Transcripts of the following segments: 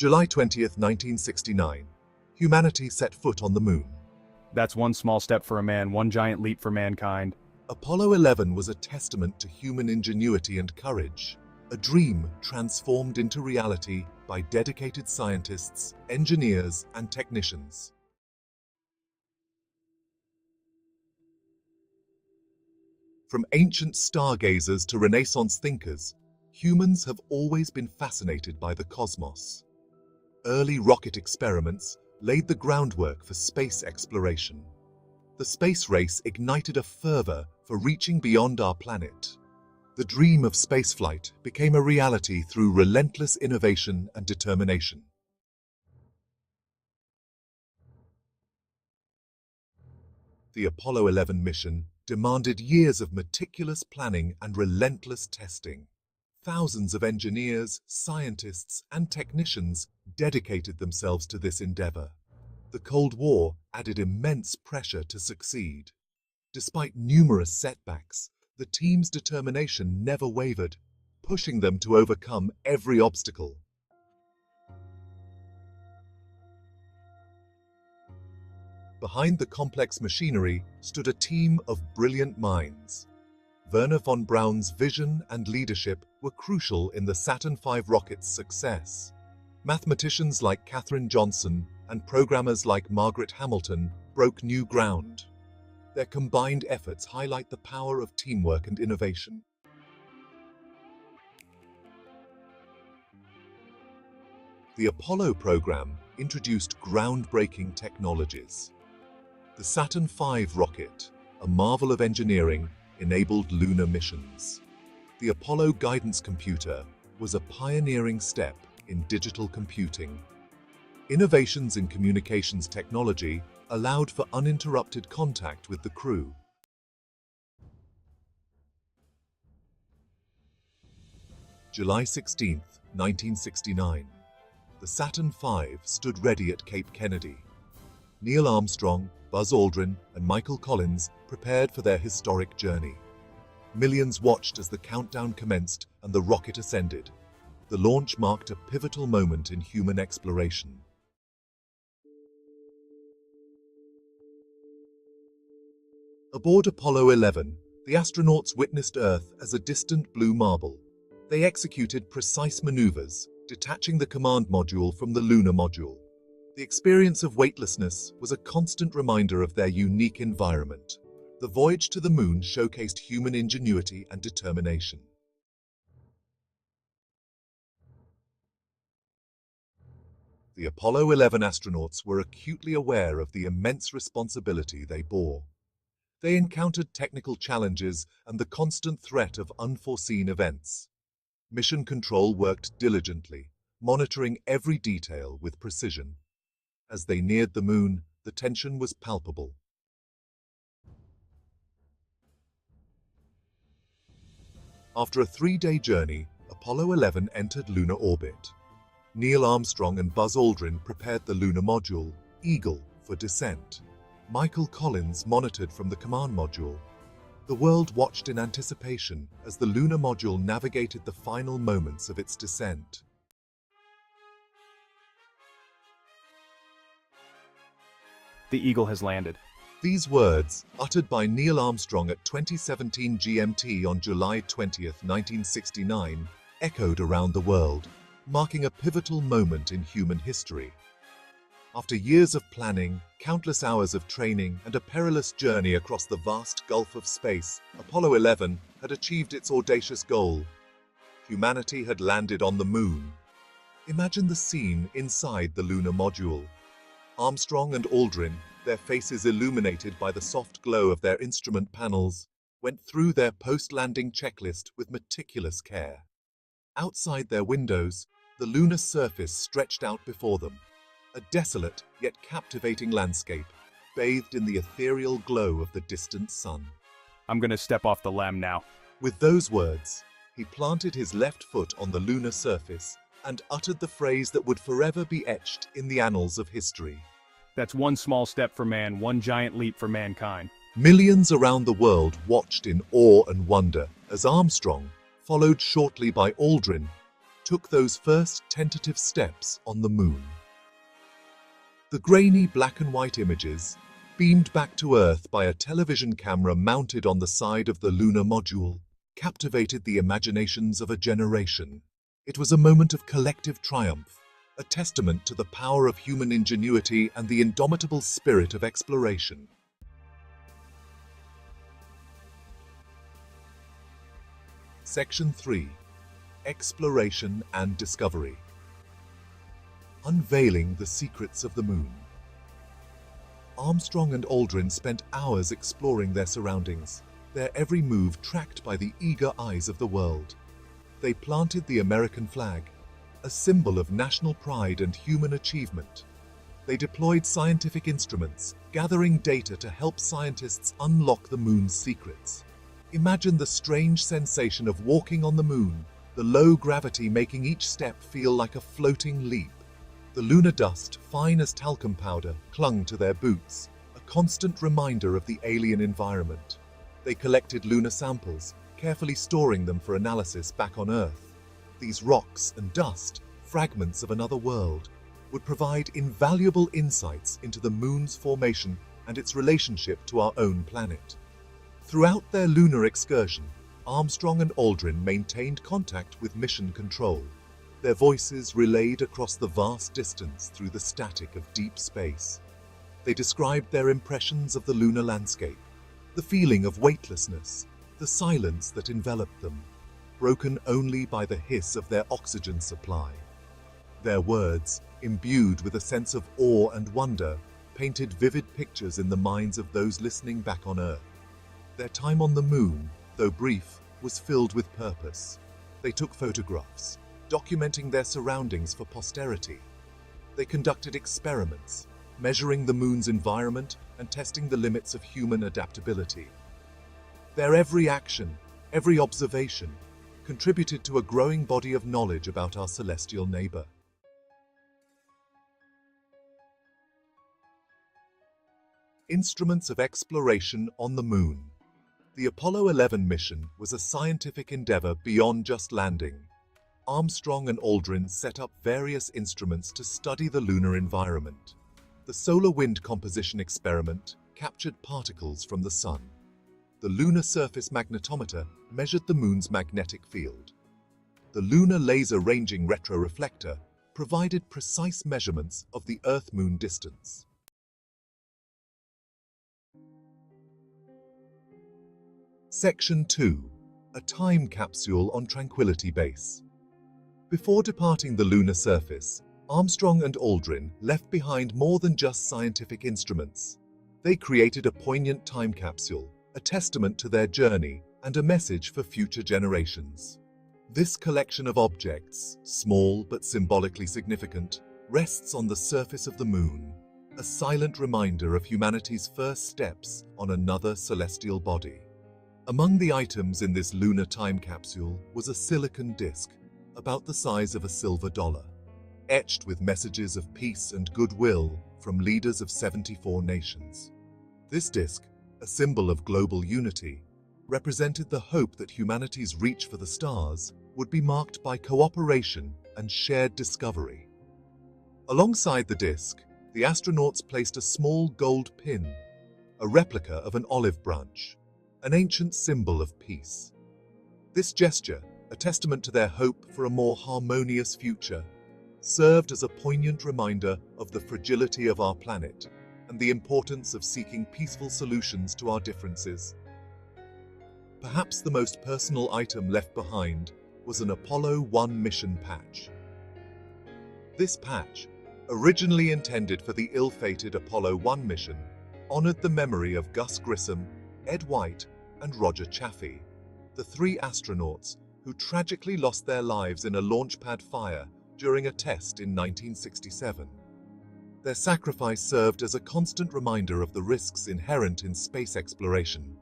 July 20th, 1969. Humanity set foot on the moon. That's one small step for a man, one giant leap for mankind. Apollo 11 was a testament to human ingenuity and courage, a dream transformed into reality by dedicated scientists, engineers, and technicians. From ancient stargazers to Renaissance thinkers, humans have always been fascinated by the cosmos. Early rocket experiments laid the groundwork for space exploration. The space race ignited a fervor for reaching beyond our planet. The dream of spaceflight became a reality through relentless innovation and determination. The Apollo 11 mission demanded years of meticulous planning and relentless testing. Thousands of engineers, scientists, and technicians dedicated themselves to this endeavor. The Cold War added immense pressure to succeed. Despite numerous setbacks, the team's determination never wavered, pushing them to overcome every obstacle. Behind the complex machinery stood a team of brilliant minds. Wernher von Braun's vision and leadership were crucial in the Saturn V rocket's success. Mathematicians like Katherine Johnson and programmers like Margaret Hamilton broke new ground. Their combined efforts highlight the power of teamwork and innovation. The Apollo program introduced groundbreaking technologies. The Saturn V rocket, a marvel of engineering, enabled lunar missions. The Apollo guidance computer was a pioneering step in digital computing. Innovations in communications technology allowed for uninterrupted contact with the crew. July 16, 1969. The Saturn V stood ready at Cape Kennedy. Neil Armstrong, Buzz Aldrin, and Michael Collins prepared for their historic journey. Millions watched as the countdown commenced and the rocket ascended. The launch marked a pivotal moment in human exploration. Aboard Apollo 11, the astronauts witnessed Earth as a distant blue marble. They executed precise maneuvers, detaching the command module from the lunar module. The experience of weightlessness was a constant reminder of their unique environment. The voyage to the moon showcased human ingenuity and determination. The Apollo 11 astronauts were acutely aware of the immense responsibility they bore. They encountered technical challenges and the constant threat of unforeseen events. Mission Control worked diligently, monitoring every detail with precision. As they neared the moon, the tension was palpable. After a 3-day journey, Apollo 11 entered lunar orbit. Neil Armstrong and Buzz Aldrin prepared the lunar module, Eagle, for descent. Michael Collins monitored from the command module. The world watched in anticipation as the lunar module navigated the final moments of its descent. The Eagle has landed. These words, uttered by Neil Armstrong at 2017 GMT on July 20, 1969, echoed around the world, marking a pivotal moment in human history. After years of planning, countless hours of training, and a perilous journey across the vast gulf of space, Apollo 11 had achieved its audacious goal. Humanity had landed on the moon. Imagine the scene inside the lunar module. Armstrong and Aldrin, their faces illuminated by the soft glow of their instrument panels, went through their post-landing checklist with meticulous care. Outside their windows, the lunar surface stretched out before them, a desolate yet captivating landscape, bathed in the ethereal glow of the distant sun. I'm gonna step off the lamb now. With those words, he planted his left foot on the lunar surface and uttered the phrase that would forever be etched in the annals of history. That's one small step for man, one giant leap for mankind. Millions around the world watched in awe and wonder as Armstrong, followed shortly by Aldrin, took those first tentative steps on the moon. The grainy black and white images, beamed back to Earth by a television camera mounted on the side of the lunar module, captivated the imaginations of a generation. It was a moment of collective triumph, a testament to the power of human ingenuity and the indomitable spirit of exploration. Section 3. Exploration and Discovery. Unveiling the secrets of the moon. Armstrong and Aldrin spent hours exploring their surroundings, their every move tracked by the eager eyes of the world. They planted the American flag, a symbol of national pride and human achievement. They deployed scientific instruments, gathering data to help scientists unlock the moon's secrets. Imagine the strange sensation of walking on the moon, the low gravity making each step feel like a floating leap. The lunar dust, fine as talcum powder, clung to their boots, a constant reminder of the alien environment. They collected lunar samples, carefully storing them for analysis back on Earth. These rocks and dust, fragments of another world, would provide invaluable insights into the moon's formation and its relationship to our own planet. Throughout their lunar excursion, Armstrong and Aldrin maintained contact with mission control, their voices relayed across the vast distance through the static of deep space. They described their impressions of the lunar landscape, the feeling of weightlessness, the silence that enveloped them, broken only by the hiss of their oxygen supply. Their words, imbued with a sense of awe and wonder, painted vivid pictures in the minds of those listening back on Earth. Their time on the moon, though brief, was filled with purpose. They took photographs, documenting their surroundings for posterity. They conducted experiments, measuring the moon's environment and testing the limits of human adaptability. Their every action, every observation, contributed to a growing body of knowledge about our celestial neighbor. Instruments of exploration on the moon. The Apollo 11 mission was a scientific endeavor beyond just landing. Armstrong and Aldrin set up various instruments to study the lunar environment. The solar wind composition experiment captured particles from the sun. The lunar surface magnetometer measured the moon's magnetic field. The lunar laser ranging retroreflector provided precise measurements of the Earth-Moon distance. Section 2. A time capsule on Tranquility Base. Before departing the lunar surface, Armstrong and Aldrin left behind more than just scientific instruments. They created a poignant time capsule, a testament to their journey and a message for future generations. This collection of objects, small but symbolically significant, rests on the surface of the moon, a silent reminder of humanity's first steps on another celestial body. Among the items in this lunar time capsule was a silicon disc, about the size of a silver dollar, etched with messages of peace and goodwill from leaders of 74 nations. This disc, a symbol of global unity, represented the hope that humanity's reach for the stars would be marked by cooperation and shared discovery. Alongside the disc, the astronauts placed a small gold pin, a replica of an olive branch, an ancient symbol of peace. This gesture, a testament to their hope for a more harmonious future, served as a poignant reminder of the fragility of our planet and the importance of seeking peaceful solutions to our differences. Perhaps the most personal item left behind was an Apollo 1 mission patch. This patch, originally intended for the ill-fated Apollo 1 mission, honored the memory of Gus Grissom, Ed White, and Roger Chaffee, the three astronauts who tragically lost their lives in a launchpad fire during a test in 1967. Their sacrifice served as a constant reminder of the risks inherent in space exploration,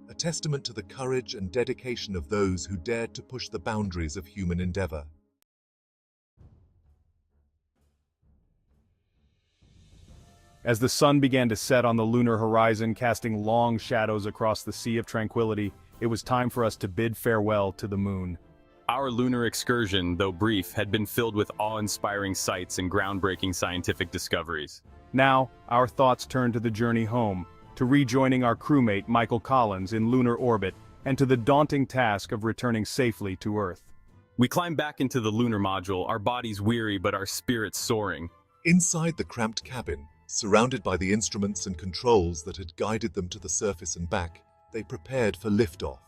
a testament to the courage and dedication of those who dared to push the boundaries of human endeavor. As the sun began to set on the lunar horizon, casting long shadows across the Sea of Tranquility, it was time for us to bid farewell to the moon. Our lunar excursion, though brief, had been filled with awe-inspiring sights and groundbreaking scientific discoveries. Now, our thoughts turn to the journey home, to rejoining our crewmate Michael Collins in lunar orbit, and to the daunting task of returning safely to Earth. We climb back into the lunar module, our bodies weary but our spirits soaring. Inside the cramped cabin, surrounded by the instruments and controls that had guided them to the surface and back, they prepared for liftoff.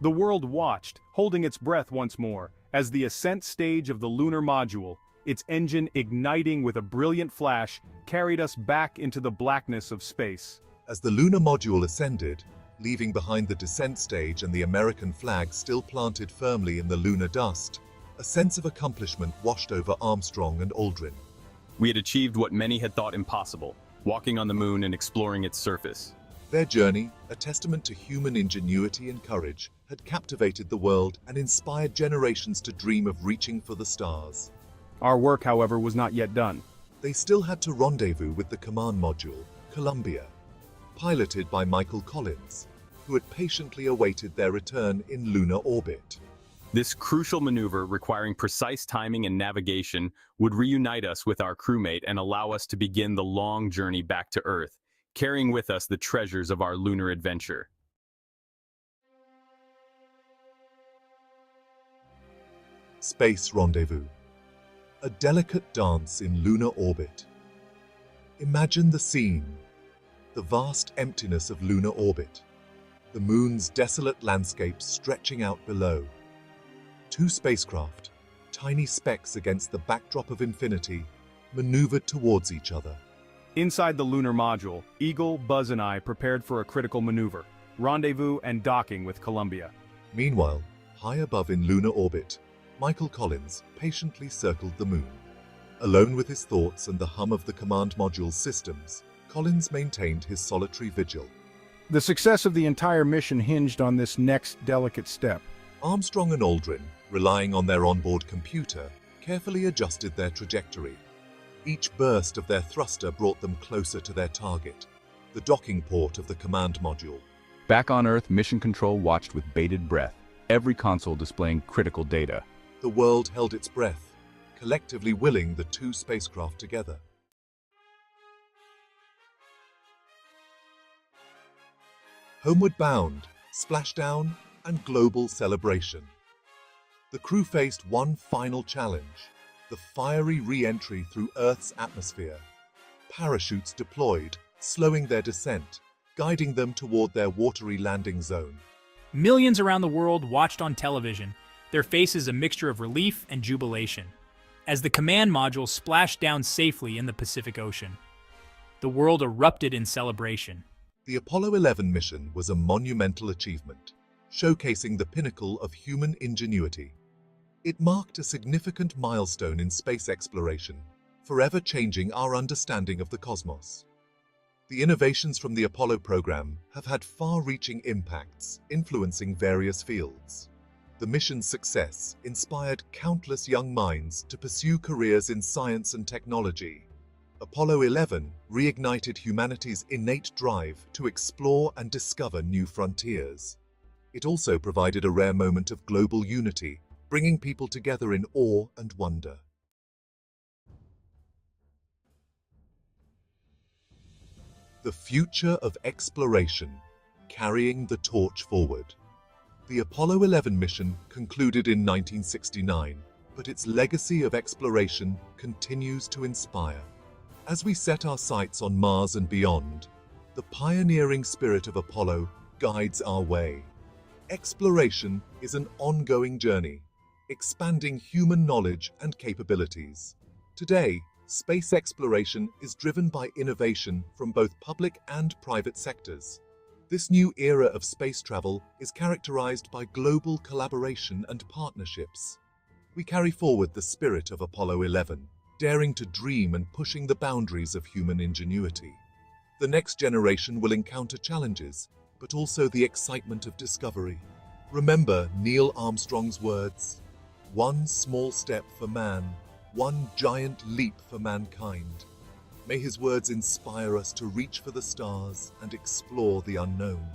The world watched, holding its breath once more, as the ascent stage of the lunar module, its engine igniting with a brilliant flash, carried us back into the blackness of space. As the lunar module ascended, leaving behind the descent stage and the American flag still planted firmly in the lunar dust, a sense of accomplishment washed over Armstrong and Aldrin. We had achieved what many had thought impossible, walking on the moon and exploring its surface. Their journey, a testament to human ingenuity and courage, had captivated the world and inspired generations to dream of reaching for the stars. Our work, however, was not yet done. They still had to rendezvous with the command module, Columbia, piloted by Michael Collins, who had patiently awaited their return in lunar orbit. This crucial maneuver, requiring precise timing and navigation, would reunite us with our crewmate and allow us to begin the long journey back to Earth, carrying with us the treasures of our lunar adventure. Space rendezvous. A delicate dance in lunar orbit. Imagine the scene. The vast emptiness of lunar orbit. The moon's desolate landscape stretching out below. Two spacecraft, tiny specks against the backdrop of infinity, maneuvered towards each other. Inside the lunar module, Eagle, Buzz and I prepared for a critical maneuver, rendezvous and docking with Columbia. Meanwhile, high above in lunar orbit, Michael Collins patiently circled the moon. Alone with his thoughts and the hum of the command module's systems, Collins maintained his solitary vigil. The success of the entire mission hinged on this next delicate step. Armstrong and Aldrin, relying on their onboard computer, carefully adjusted their trajectory. Each burst of their thruster brought them closer to their target, the docking port of the command module. Back on Earth, Mission Control watched with bated breath, every console displaying critical data. The world held its breath, collectively willing the two spacecraft together. Homeward bound, splashdown, and global celebration. The crew faced one final challenge, the fiery re-entry through Earth's atmosphere. Parachutes deployed, slowing their descent, guiding them toward their watery landing zone. Millions around the world watched on television, their faces a mixture of relief and jubilation, as the command module splashed down safely in the Pacific Ocean. The world erupted in celebration. The Apollo 11 mission was a monumental achievement, showcasing the pinnacle of human ingenuity. It marked a significant milestone in space exploration, forever changing our understanding of the cosmos. The innovations from the Apollo program have had far-reaching impacts, influencing various fields. The mission's success inspired countless young minds to pursue careers in science and technology. Apollo 11 reignited humanity's innate drive to explore and discover new frontiers. It also provided a rare moment of global unity, bringing people together in awe and wonder. The future of exploration, carrying the torch forward. The Apollo 11 mission concluded in 1969, but its legacy of exploration continues to inspire. As we set our sights on Mars and beyond, the pioneering spirit of Apollo guides our way. Exploration is an ongoing journey, expanding human knowledge and capabilities. Today, space exploration is driven by innovation from both public and private sectors. This new era of space travel is characterized by global collaboration and partnerships. We carry forward the spirit of Apollo 11, daring to dream and pushing the boundaries of human ingenuity. The next generation will encounter challenges, but also the excitement of discovery. Remember Neil Armstrong's words, "One small step for man, one giant leap for mankind." May his words inspire us to reach for the stars and explore the unknown.